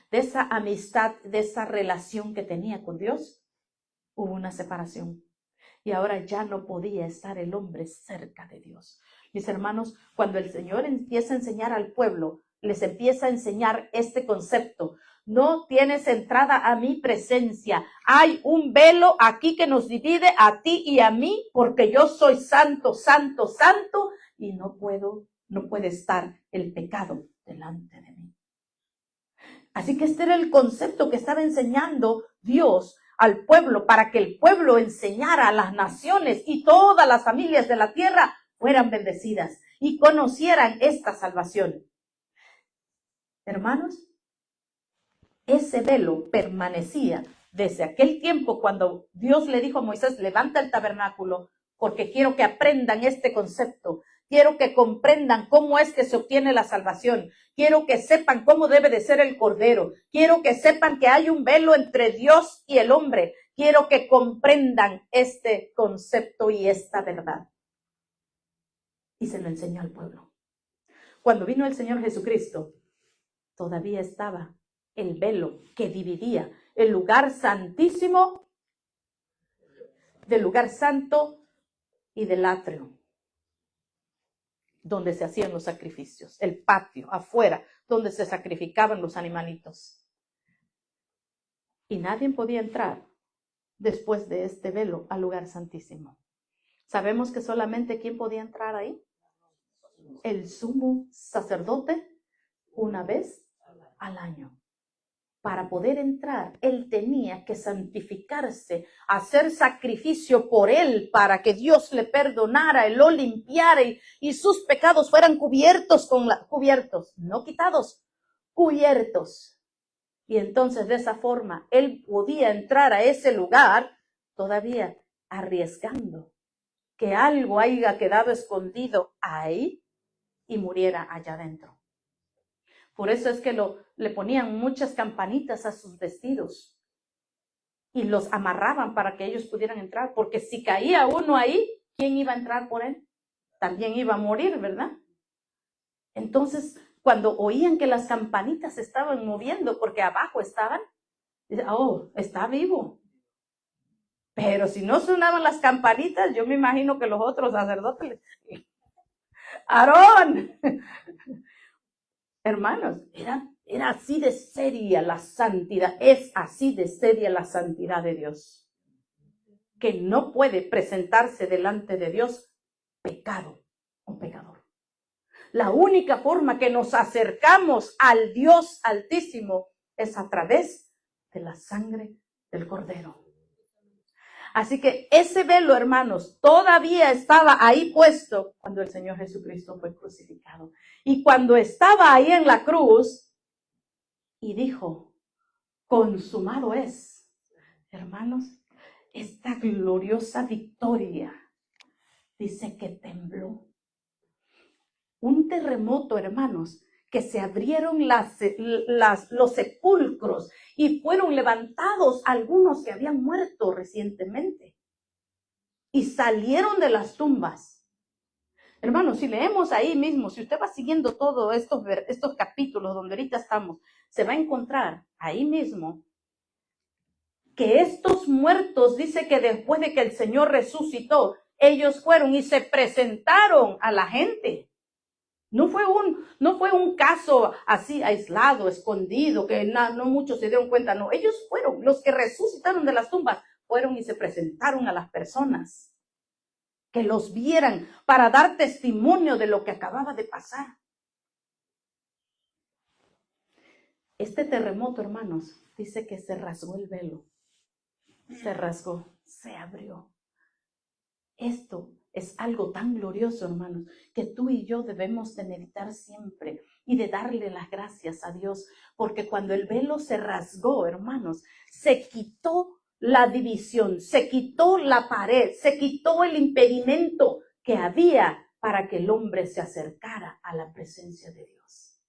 Speaker 1: De esa amistad, de esa relación que tenía con Dios, hubo una separación. Y ahora ya no podía estar el hombre cerca de Dios. Mis hermanos, cuando el Señor empieza a enseñar al pueblo, les empieza a enseñar este concepto. No tienes entrada a mi presencia. Hay un velo aquí que nos divide a ti y a mí, porque yo soy santo, santo, santo, y no puede estar el pecado delante de mí. Así que este era el concepto que estaba enseñando Dios al pueblo, para que el pueblo enseñara a las naciones y todas las familias de la tierra fueran bendecidas y conocieran esta salvación. Hermanos, ese velo permanecía desde aquel tiempo cuando Dios le dijo a Moisés, levanta el tabernáculo, porque quiero que aprendan este concepto. Quiero que comprendan cómo es que se obtiene la salvación. Quiero que sepan cómo debe de ser el cordero. Quiero que sepan que hay un velo entre Dios y el hombre. Quiero que comprendan este concepto y esta verdad. Y se lo enseñó al pueblo. Cuando vino el Señor Jesucristo, todavía estaba el velo que dividía el lugar santísimo del lugar santo y del atrio, donde se hacían los sacrificios, el patio afuera, donde se sacrificaban los animalitos. Y nadie podía entrar después de este velo al lugar santísimo. ¿Sabemos que solamente quién podía entrar ahí? El sumo sacerdote una vez al año. Para poder entrar, él tenía que santificarse, hacer sacrificio por él para que Dios le perdonara, él lo limpiara y sus pecados fueran cubiertos, no quitados, cubiertos. Y entonces de esa forma él podía entrar a ese lugar todavía arriesgando que algo haya quedado escondido ahí y muriera allá adentro. Por eso es que le ponían muchas campanitas a sus vestidos y los amarraban para que ellos pudieran entrar, porque si caía uno ahí, ¿quién iba a entrar por él? También iba a morir, ¿verdad? Entonces, cuando oían que las campanitas se estaban moviendo, porque abajo estaban, oh, está vivo. Pero si no sonaban las campanitas, yo me imagino que los otros sacerdotes, ¡Aarón! Hermanos, era así de seria la santidad, es así de seria la santidad de Dios, que no puede presentarse delante de Dios pecado o pecador. La única forma que nos acercamos al Dios Altísimo es a través de la sangre del Cordero. Así que ese velo, hermanos, todavía estaba ahí puesto cuando el Señor Jesucristo fue crucificado. Y cuando estaba ahí en la cruz y dijo, consumado es, hermanos, esta gloriosa victoria, dice que tembló. Un terremoto, hermanos, que se abrieron los sepulcros y fueron levantados algunos que habían muerto recientemente y salieron de las tumbas. Hermanos, si leemos ahí mismo, si usted va siguiendo todos estos capítulos donde ahorita estamos, se va a encontrar ahí mismo que estos muertos, dice que después de que el Señor resucitó, ellos fueron y se presentaron a la gente. No fue un caso así aislado, escondido, que no muchos se dieron cuenta. No, ellos fueron los que resucitaron de las tumbas. Fueron y se presentaron a las personas que los vieran para dar testimonio de lo que acababa de pasar. Este terremoto, hermanos, dice que se rasgó el velo. Se rasgó, se abrió. Esto es algo tan glorioso, hermanos, que tú y yo debemos de meditar siempre y de darle las gracias a Dios, porque cuando el velo se rasgó, hermanos, se quitó la división, se quitó la pared, se quitó el impedimento que había para que el hombre se acercara a la presencia de Dios.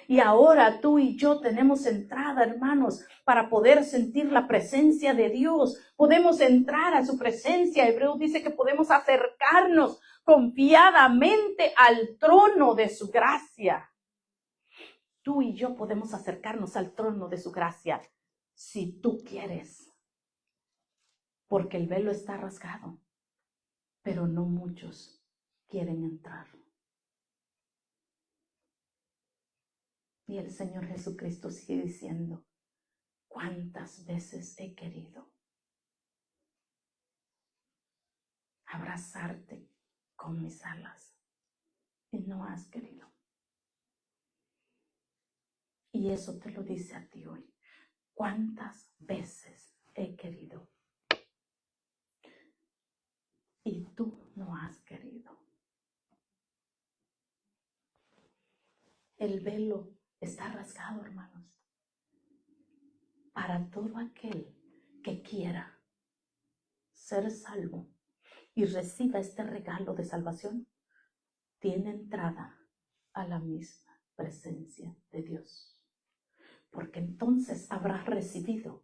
Speaker 1: Y ahora tú y yo tenemos entrada, hermanos, para poder sentir la presencia de Dios. Podemos entrar a su presencia. Hebreos dice que podemos acercarnos confiadamente al trono de su gracia. Tú y yo podemos acercarnos al trono de su gracia si tú quieres. Porque el velo está rasgado, pero no muchos quieren entrar. Y el Señor Jesucristo sigue diciendo, ¿cuántas veces he querido abrazarte con mis alas y no has querido? Y eso te lo dice a ti hoy. ¿Cuántas veces he querido? Y tú no has querido. El velo está rasgado, hermanos, para todo aquel que quiera ser salvo y reciba este regalo de salvación, tiene entrada a la misma presencia de Dios. Porque entonces habrás recibido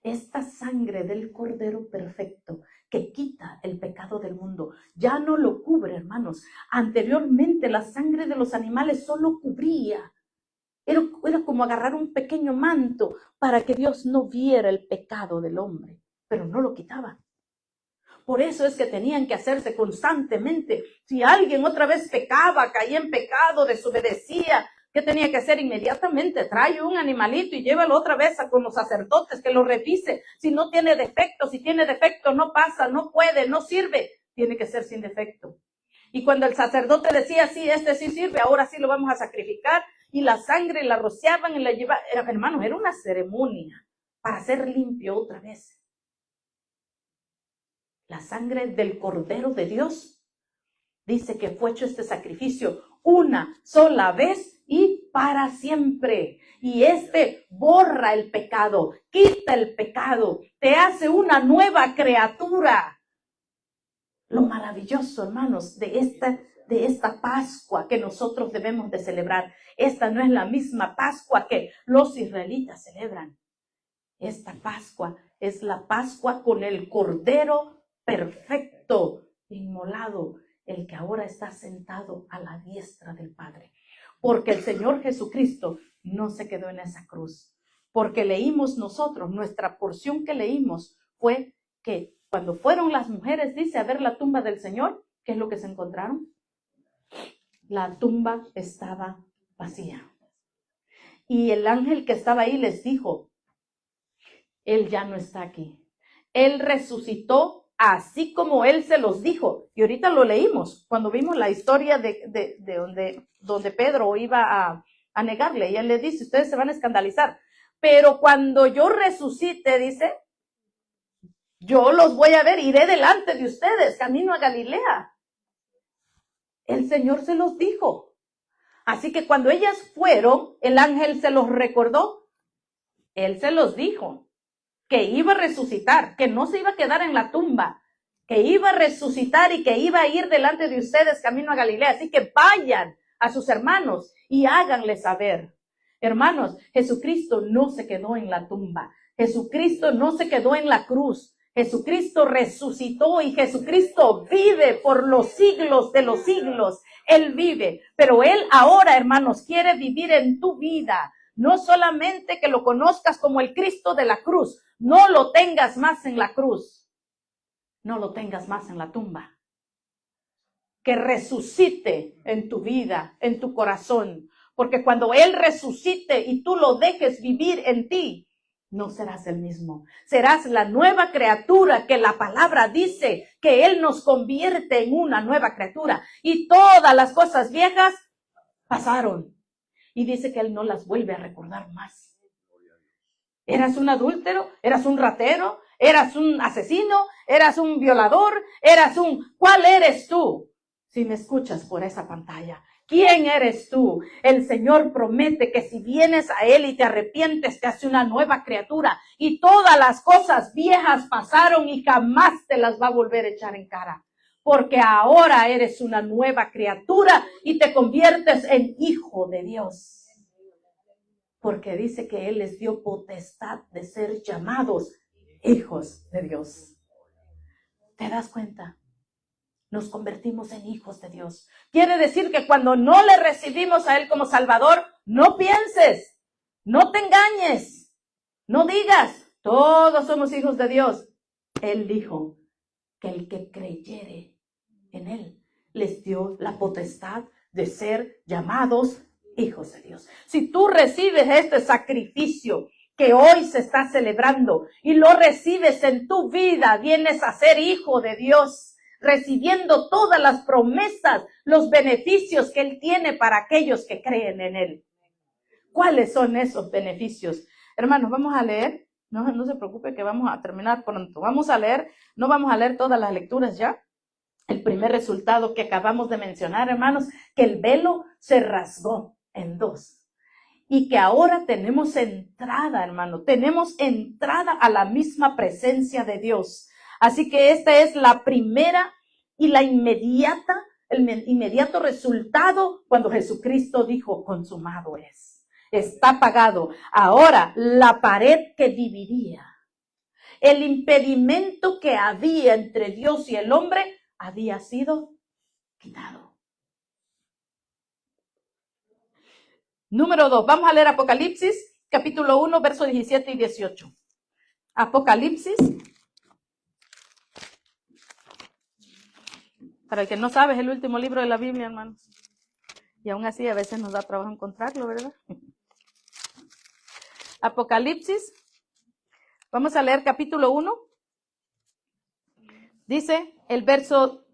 Speaker 1: esta sangre del Cordero perfecto que quita el pecado del mundo. Ya no lo cubre, hermanos. Anteriormente la sangre de los animales solo cubría. Era como agarrar un pequeño manto para que Dios no viera el pecado del hombre, pero no lo quitaba. Por eso es que tenían que hacerse constantemente. Si alguien otra vez pecaba, caía en pecado, desobedecía, ¿qué tenía que hacer? Inmediatamente trae un animalito y llévalo otra vez con los sacerdotes que lo revise. Si no tiene defecto, si tiene defecto no pasa, no puede, no sirve. Tiene que ser sin defecto. Y cuando el sacerdote decía, sí, este sí sirve, ahora sí lo vamos a sacrificar, y la sangre la rociaban y la llevaban. Hermanos, era una ceremonia para ser limpio otra vez. La sangre del Cordero de Dios dice que fue hecho este sacrificio una sola vez y para siempre. Y borra el pecado, quita el pecado, te hace una nueva criatura. Lo maravilloso, hermanos, de esta Pascua que nosotros debemos de celebrar. Esta no es la misma Pascua que los israelitas celebran. Esta Pascua es la Pascua con el Cordero perfecto, inmolado, el que ahora está sentado a la diestra del Padre. Porque el Señor Jesucristo no se quedó en esa cruz. Porque leímos nosotros, nuestra porción que leímos fue que cuando fueron las mujeres, dice, a ver la tumba del Señor, ¿qué es lo que se encontraron? La tumba estaba vacía. Y el ángel que estaba ahí les dijo, Él ya no está aquí. Él resucitó así como Él se los dijo. Y ahorita lo leímos, cuando vimos la historia de donde Pedro iba a negarle. Y Él le dice, ustedes se van a escandalizar. Pero cuando yo resucite, dice, yo los voy a ver, iré delante de ustedes, camino a Galilea. El Señor se los dijo. Así que cuando ellas fueron, el ángel se los recordó. Él se los dijo que iba a resucitar, que no se iba a quedar en la tumba, que iba a resucitar y que iba a ir delante de ustedes camino a Galilea. Así que vayan a sus hermanos y háganles saber. Hermanos, Jesucristo no se quedó en la tumba. Jesucristo no se quedó en la cruz. Jesucristo resucitó y Jesucristo vive por los siglos de los siglos. Él vive, pero Él ahora, hermanos, quiere vivir en tu vida. No solamente que lo conozcas como el Cristo de la cruz, no lo tengas más en la cruz, no lo tengas más en la tumba. que resucite en tu vida, en tu corazón. Porque cuando Él resucite y tú lo dejes vivir en ti, no serás el mismo. Serás la nueva criatura que la palabra dice que Él nos convierte en una nueva criatura. Y todas las cosas viejas pasaron. Y dice que Él no las vuelve a recordar más. ¿Eras un adúltero? ¿Eras un ratero? ¿Eras un asesino? ¿Eras un violador? ¿Cuál eres tú? Si me escuchas por esa pantalla, ¿quién eres tú? El Señor promete que si vienes a Él y te arrepientes, te hace una nueva criatura. Y todas las cosas viejas pasaron y jamás te las va a volver a echar en cara. Porque ahora eres una nueva criatura y te conviertes en hijo de Dios. Porque dice que Él les dio potestad de ser llamados hijos de Dios. ¿Te das cuenta? Nos convertimos en hijos de Dios. Quiere decir que cuando no le recibimos a Él como Salvador, no pienses, no te engañes, no digas, todos somos hijos de Dios. Él dijo que el que creyere en Él les dio la potestad de ser llamados hijos de Dios. Si tú recibes este sacrificio que hoy se está celebrando y lo recibes en tu vida, vienes a ser hijo de Dios, recibiendo todas las promesas, los beneficios que Él tiene para aquellos que creen en Él. ¿Cuáles son esos beneficios? Hermanos, vamos a leer. No se preocupe que vamos a terminar pronto. Vamos a leer, no vamos a leer todas las lecturas ya. El primer resultado que acabamos de mencionar, hermanos, que el velo se rasgó en dos. Y que ahora tenemos entrada, hermano, tenemos entrada a la misma presencia de Dios. Así que esta es la primera y el inmediato resultado cuando Jesucristo dijo, consumado es. Está pagado. Ahora, la pared que dividía, el impedimento que había entre Dios y el hombre, había sido quitado. Número 2, vamos a leer Apocalipsis, capítulo 1, versos 17 y 18. Apocalipsis. Para el que no sabe, es el último libro de la Biblia, hermanos. Y aún así a veces nos da trabajo encontrarlo, ¿verdad? Apocalipsis. Vamos a leer capítulo 1. Dice el verso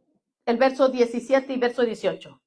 Speaker 1: 17 y verso 18.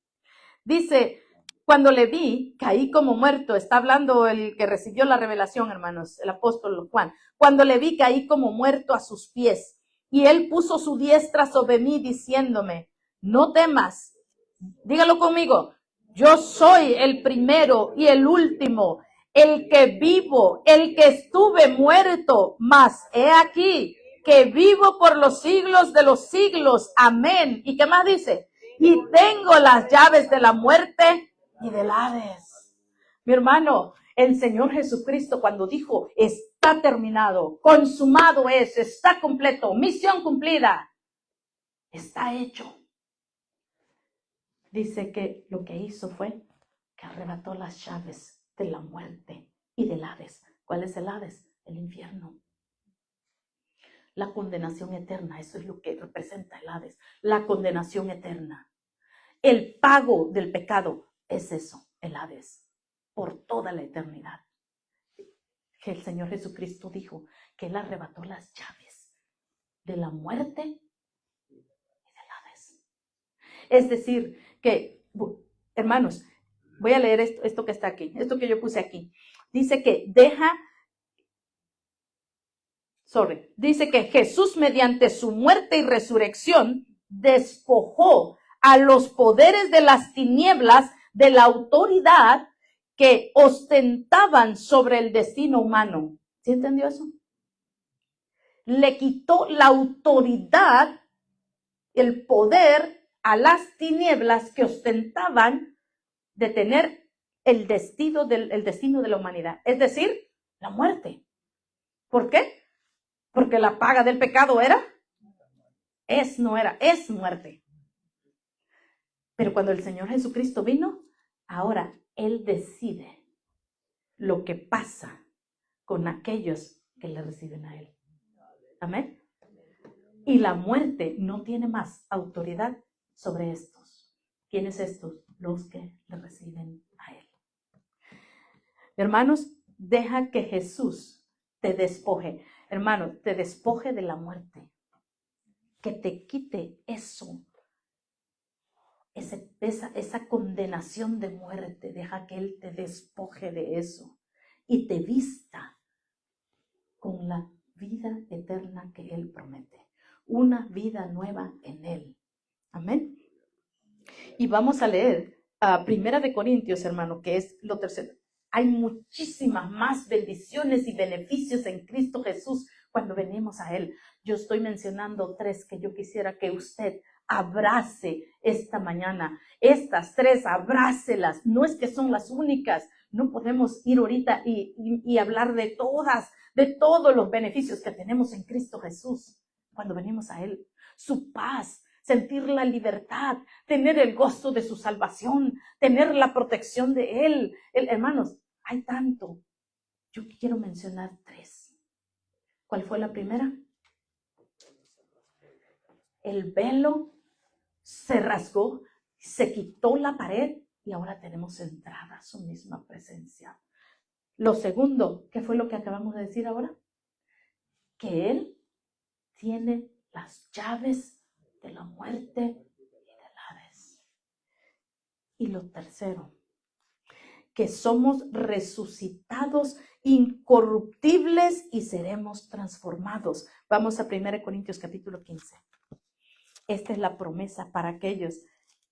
Speaker 1: Dice, cuando le vi, caí como muerto. Está hablando el que recibió la revelación, hermanos, el apóstol Juan. Cuando le vi, caí como muerto a sus pies. Y él puso su diestra sobre mí, diciéndome, no temas. Dígalo conmigo. Yo soy el primero y el último, el que vivo, el que estuve muerto, mas he aquí que vivo por los siglos de los siglos. Amén. ¿Y qué más dice? Y tengo las llaves de la muerte y del Hades. Mi hermano, el Señor Jesucristo cuando dijo, está terminado, consumado es, está completo, misión cumplida, está hecho. Dice que lo que hizo fue que arrebató las llaves de la muerte y del Hades. ¿Cuál es el Hades? El infierno. La condenación eterna, eso es lo que representa el Hades, la condenación eterna. El pago del pecado es eso, el Hades, por toda la eternidad. Que el Señor Jesucristo dijo que Él arrebató las llaves de la muerte y del Hades. Es decir, que, hermanos, voy a leer esto que está aquí, esto que yo puse aquí. Dice que dice que Jesús mediante su muerte y resurrección despojó a los poderes de las tinieblas de la autoridad que ostentaban sobre el destino humano. ¿Sí entendió eso? Le quitó la autoridad, el poder a las tinieblas que ostentaban de tener el destino de la humanidad, es decir, la muerte. ¿Por qué? Porque la paga del pecado es muerte. Pero cuando el Señor Jesucristo vino, ahora Él decide lo que pasa con aquellos que le reciben a Él. Amén. Y la muerte no tiene más autoridad sobre estos. ¿Quiénes estos? Los que le reciben a Él. Hermanos, deja que Jesús te despoje. Hermano, te despoje de la muerte. Que te quite eso. Esa condenación de muerte. Deja que Él te despoje de eso. Y te vista con la vida eterna que Él promete. Una vida nueva en Él. Amén. Y vamos a leer Primera de Corintios, hermano, que es lo tercero. Hay muchísimas más bendiciones y beneficios en Cristo Jesús cuando venimos a Él. Yo estoy mencionando 3 que yo quisiera que usted abrace esta mañana. Estas 3, abrácelas. No es que son las únicas. No podemos ir ahorita y hablar de todos los beneficios que tenemos en Cristo Jesús cuando venimos a Él. Su paz, sentir la libertad, tener el gozo de su salvación, tener la protección de Él. Hermanos, hay tanto. Yo quiero mencionar 3. ¿Cuál fue la primera? El velo se rasgó, se quitó la pared y ahora tenemos entrada a su misma presencia. Lo segundo, ¿qué fue lo que acabamos de decir ahora? Que Él tiene las llaves de la muerte y del Hades. Y lo tercero, que somos resucitados, incorruptibles y seremos transformados. Vamos a 1 Corintios capítulo 15. Esta es la promesa para aquellos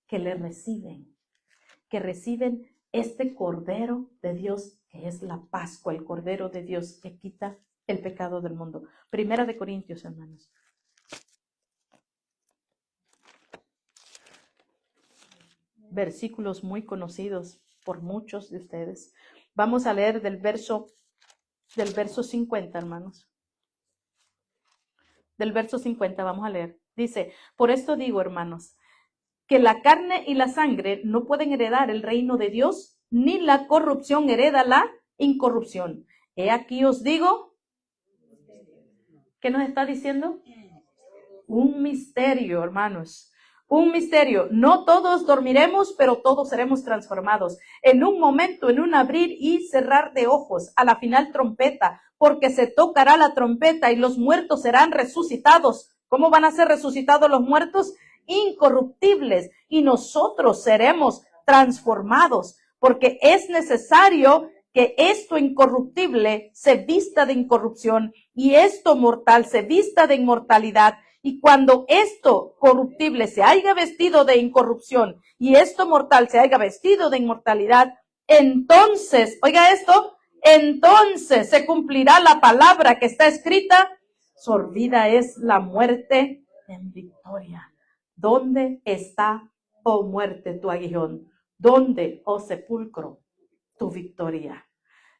Speaker 1: que le reciben, que reciben este Cordero de Dios, que es la Pascua, el Cordero de Dios que quita el pecado del mundo. 1 Corintios, hermanos. Versículos muy conocidos por muchos de ustedes. Vamos a leer del verso 50, hermanos. Del verso 50 vamos a leer. Dice, por esto digo, hermanos, que la carne y la sangre no pueden heredar el reino de Dios, ni la corrupción hereda la incorrupción. He aquí os digo, ¿qué nos está diciendo? Un misterio, hermanos. Un misterio. No todos dormiremos, pero todos seremos transformados. En un momento, en un abrir y cerrar de ojos, a la final trompeta, porque se tocará la trompeta y los muertos serán resucitados. ¿Cómo van a ser resucitados los muertos? Incorruptibles. Y nosotros seremos transformados, porque es necesario que esto incorruptible se vista de incorrupción y esto mortal se vista de inmortalidad. Y cuando esto corruptible se haya vestido de incorrupción y esto mortal se haya vestido de inmortalidad, entonces, oiga esto, entonces se cumplirá la palabra que está escrita, sorbida es la muerte en victoria. ¿Dónde está, oh muerte, tu aguijón? ¿Dónde, oh sepulcro, tu victoria?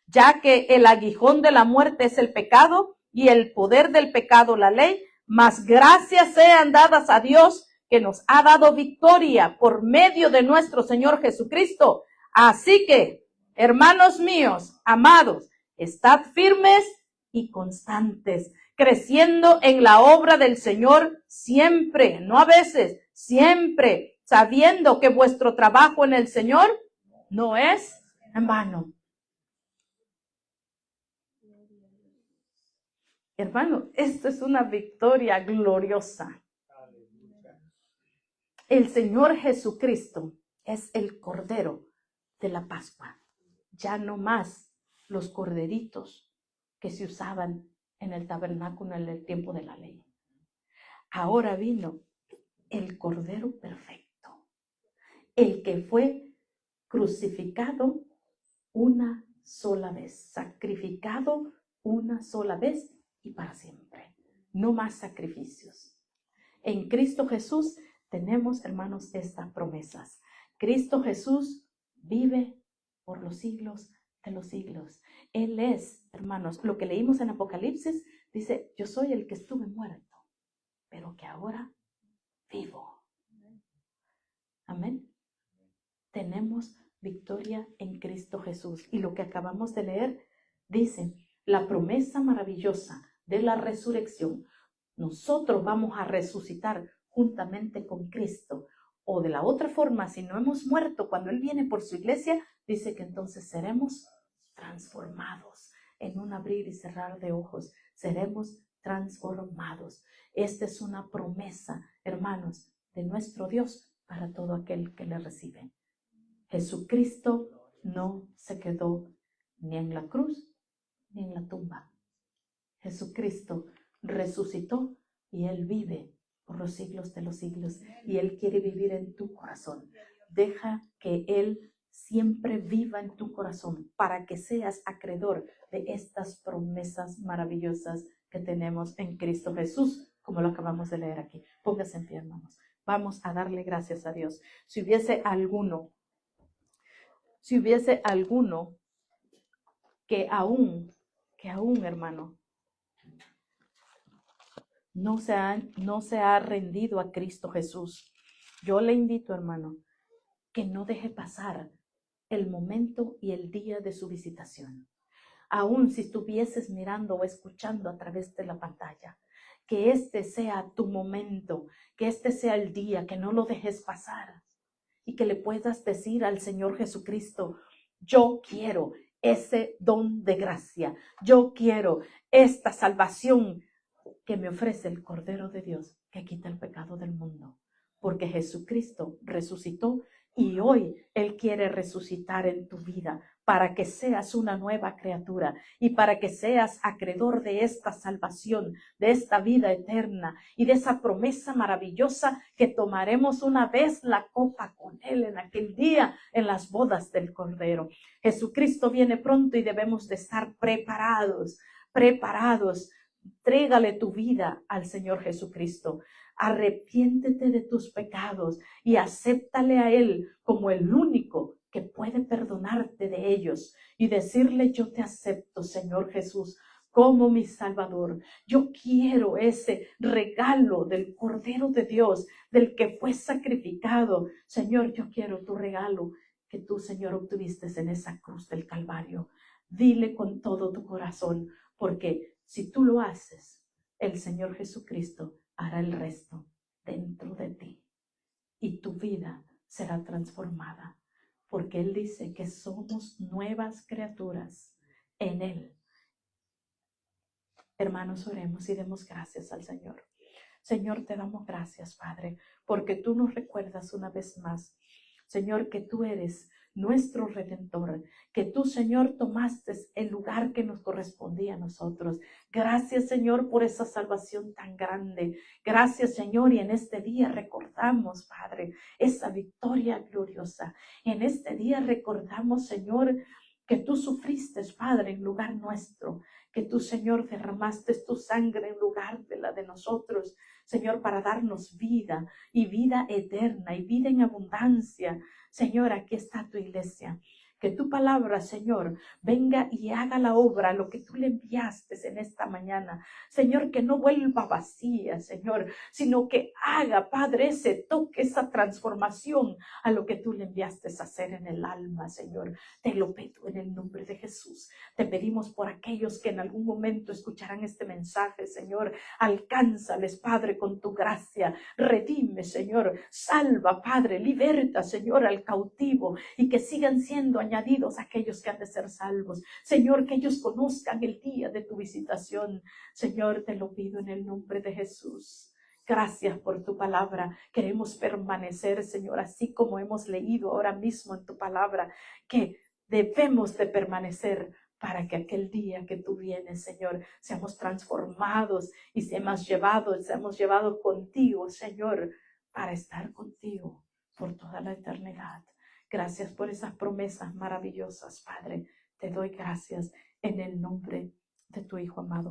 Speaker 1: Ya que el aguijón de la muerte es el pecado y el poder del pecado la ley, mas gracias sean dadas a Dios que nos ha dado victoria por medio de nuestro Señor Jesucristo. Así que, hermanos míos, amados, estad firmes y constantes, creciendo en la obra del Señor siempre, no a veces, siempre, sabiendo que vuestro trabajo en el Señor no es en vano. Hermano, esto es una victoria gloriosa. El Señor Jesucristo es el Cordero de la Pascua. Ya no más los corderitos que se usaban en el tabernáculo en el tiempo de la ley. Ahora vino el Cordero perfecto, el que fue crucificado una sola vez, sacrificado una sola vez y para siempre. No más sacrificios. En Cristo Jesús tenemos, hermanos, estas promesas. Cristo Jesús vive por los siglos de los siglos. Él es, hermanos, lo que leímos en Apocalipsis, dice, yo soy el que estuve muerto, pero que ahora vivo. Amén. Tenemos victoria en Cristo Jesús. Y lo que acabamos de leer dice, la promesa maravillosa de la resurrección. Nosotros vamos a resucitar juntamente con Cristo. O de la otra forma, si no hemos muerto, cuando Él viene por su iglesia, dice que entonces seremos transformados. En un abrir y cerrar de ojos, seremos transformados. Esta es una promesa, hermanos, de nuestro Dios para todo aquel que le recibe. Jesucristo no se quedó ni en la cruz ni en la tumba. Jesucristo resucitó y Él vive por los siglos de los siglos y Él quiere vivir en tu corazón. Deja que Él siempre viva en tu corazón para que seas acreedor de estas promesas maravillosas que tenemos en Cristo Jesús, como lo acabamos de leer aquí. Póngase en pie, hermanos. Vamos a darle gracias a Dios. Si hubiese alguno que aún, hermano, no se ha rendido a Cristo Jesús, yo le invito, hermano, que no deje pasar el momento y el día de su visitación. Aún si estuvieses mirando o escuchando a través de la pantalla, que este sea tu momento, que este sea el día, que no lo dejes pasar y que le puedas decir al Señor Jesucristo: yo quiero ese don de gracia, yo quiero esta salvación que me ofrece el Cordero de Dios que quita el pecado del mundo, porque Jesucristo resucitó y hoy Él quiere resucitar en tu vida para que seas una nueva criatura y para que seas acreedor de esta salvación, de esta vida eterna y de esa promesa maravillosa que tomaremos una vez la copa con Él en aquel día en las bodas del Cordero. Jesucristo viene pronto y debemos de estar preparados. Entrégale tu vida al Señor Jesucristo. Arrepiéntete de tus pecados y acéptale a Él como el único que puede perdonarte de ellos y decirle: yo te acepto, Señor Jesús, como mi Salvador. Yo quiero ese regalo del Cordero de Dios, del que fue sacrificado. Señor, yo quiero tu regalo que tú, Señor, obtuviste en esa cruz del Calvario. Dile con todo tu corazón, porque si tú lo haces, el Señor Jesucristo hará el resto dentro de ti y tu vida será transformada, porque Él dice que somos nuevas criaturas en Él. Hermanos, oremos y demos gracias al Señor. Señor, te damos gracias, Padre, porque tú nos recuerdas una vez más, Señor, que tú eres nuestro Redentor, que tú, Señor, tomaste el lugar que nos correspondía a nosotros. Gracias, Señor, por esa salvación tan grande. Gracias, Señor, y en este día recordamos, Padre, esa victoria gloriosa. En este día recordamos, Señor, que tú sufriste, Padre, en lugar nuestro, que tú, Señor, derramaste tu sangre en lugar de la de nosotros, Señor, para darnos vida y vida eterna y vida en abundancia. Señor, aquí está tu iglesia. Que tu palabra, Señor, venga y haga la obra, lo que tú le enviaste en esta mañana. Señor, que no vuelva vacía, Señor, sino que haga, Padre, ese toque, esa transformación a lo que tú le enviaste a hacer en el alma, Señor. Te lo pido en el nombre de Jesús. Te pedimos por aquellos que en algún momento escucharán este mensaje, Señor. Alcánzales, Padre, con tu gracia. Redime, Señor. Salva, Padre. Liberta, Señor, al cautivo y que sigan siendo añadidos aquellos que han de ser salvos. Señor, que ellos conozcan el día de tu visitación. Señor, te lo pido en el nombre de Jesús. Gracias por tu palabra. Queremos permanecer, Señor, así como hemos leído ahora mismo en tu palabra, que debemos de permanecer para que aquel día que tú vienes, Señor, seamos transformados y seamos llevados contigo, Señor, para estar contigo por toda la eternidad. Gracias por esas promesas maravillosas, Padre. Te doy gracias en el nombre de tu Hijo amado